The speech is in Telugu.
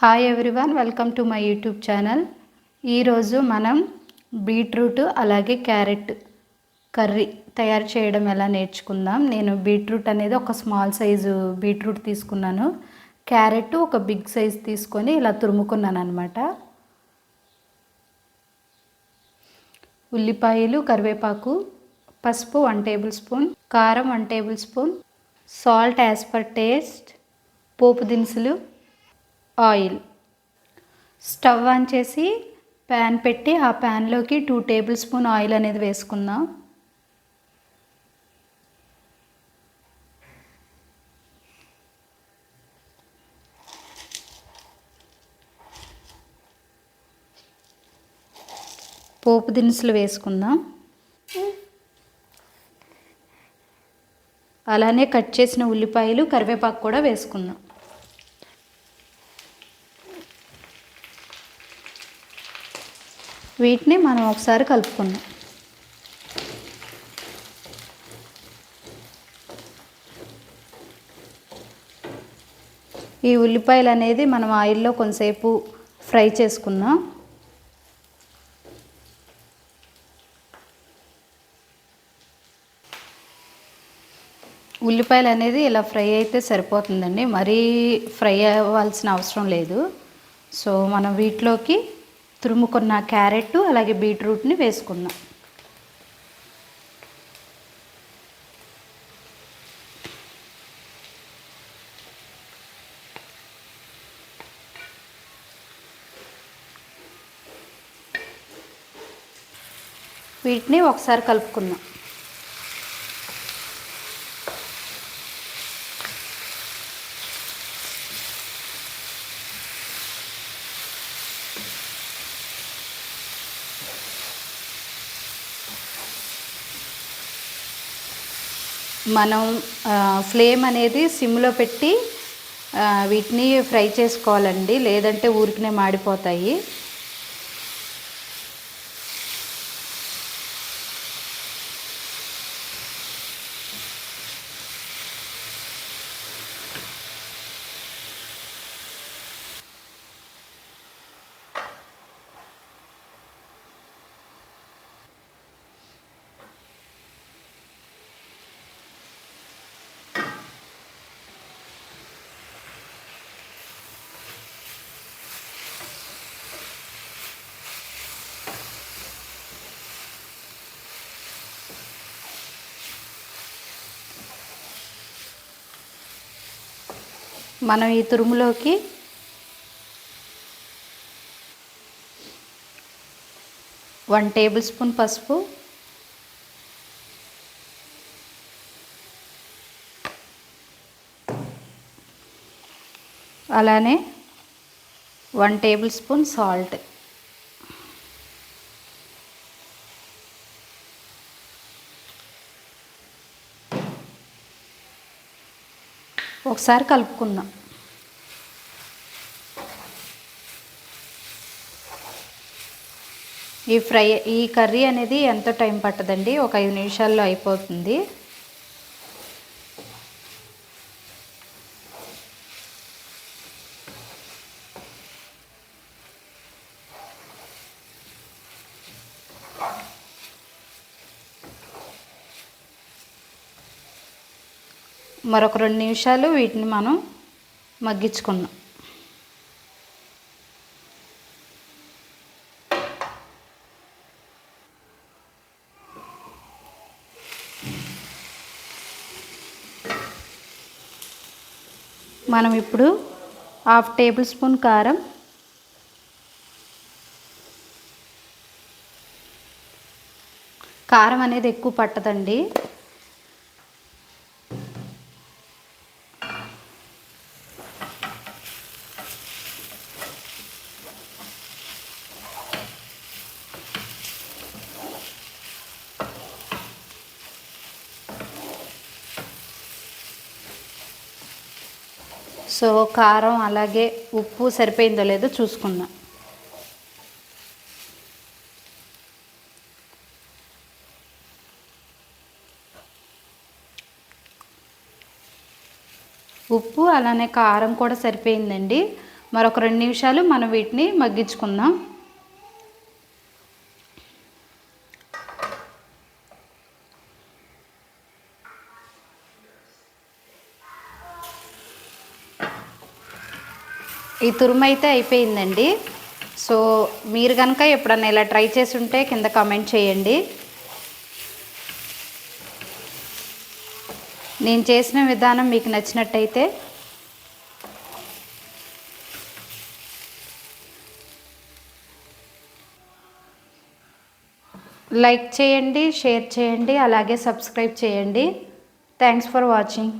Hi everyone, welcome to my YouTube channel. ఈరోజు మనం బీట్రూట్ అలాగే క్యారెట్ కర్రీ తయారు చేయడం ఎలా నేర్చుకుందాం. నేను బీట్రూట్ అనేది ఒక స్మాల్ సైజు బీట్రూట్ తీసుకున్నాను. క్యారెట్ ఒక బిగ్ సైజ్ తీసుకొని ఇలా తురుముకున్నాను అనమాట. ఉల్లిపాయలు, కరివేపాకు, పసుపు 1 టేబుల్ స్పూన్, కారం 1 table spoon, salt as per taste, పోపు దినుసులు, ఆయిల్. స్టవ్ ఆన్ చేసి ప్యాన్ పెట్టి ఆ ప్యాన్లోకి 2 టేబుల్ స్పూన్ ఆయిల్ అనేది వేసుకుందాం. పోపు దినుసులు వేసుకుందాం. అలానే కట్ చేసిన ఉల్లిపాయలు, కరివేపాకు కూడా వేసుకుందాం. వీటిని మనం ఒకసారి కలుపుకుందాం. ఈ ఉల్లిపాయలు అనేది మనం ఆయిల్లో కొంతసేపు ఫ్రై చేసుకుందాం. ఉల్లిపాయలు అనేది ఇలా ఫ్రై అయితే సరిపోతుందండి, మరీ ఫ్రై అవ్వాల్సిన అవసరం లేదు. సో మనం వీటిలోకి తురుముకున్న క్యారెట్ అలాగే బీట్రూట్ని వేసుకుందాం. వీటిని ఒకసారి కలుపుకుందాం. మనం ఫ్లేమ్ అనేది సిమ్లో పెట్టి వీటిని ఫ్రై చేసుకోవాలండి, లేదంటే ఊరికనే మాడిపోతాయి. మనం ఈ తురుములోకి వన్ టేబుల్ స్పూన్ పసుపు, అలానే 1 టేబుల్ స్పూన్ సాల్ట్, ఒకసారి కలుపుకుందాం. ఈ కర్రీ అనేది ఎంతో టైం పట్టదండి, ఒక 5 నిమిషాల్లో అయిపోతుంది. మరొక 2 నిమిషాలు వీటిని మనం మగ్గించుకుందాం. మనం ఇప్పుడు 1/2 టేబుల్ స్పూన్ కారం, కారం అనేది ఎక్కువ పట్టదండి. సో కారం అలాగే ఉప్పు సరిపోయిందో లేదో చూసుకుందాం. ఉప్పు అలానే కారం కూడా సరిపోయిందండి. మరొక 2 నిమిషాలు మనం వీటిని మగ్గించుకుందాం. ఈ తురుము అయితే అయిపోయిందండి. సో మీరు కనుక ఎప్పుడన్నా ఇలా ట్రై చేసి ఉంటే కింద కామెంట్ చేయండి. నేను చేసిన విధానం మీకు నచ్చినట్టయితే లైక్ చేయండి, షేర్ చేయండి, అలాగే సబ్స్క్రైబ్ చేయండి. Thanks for watching.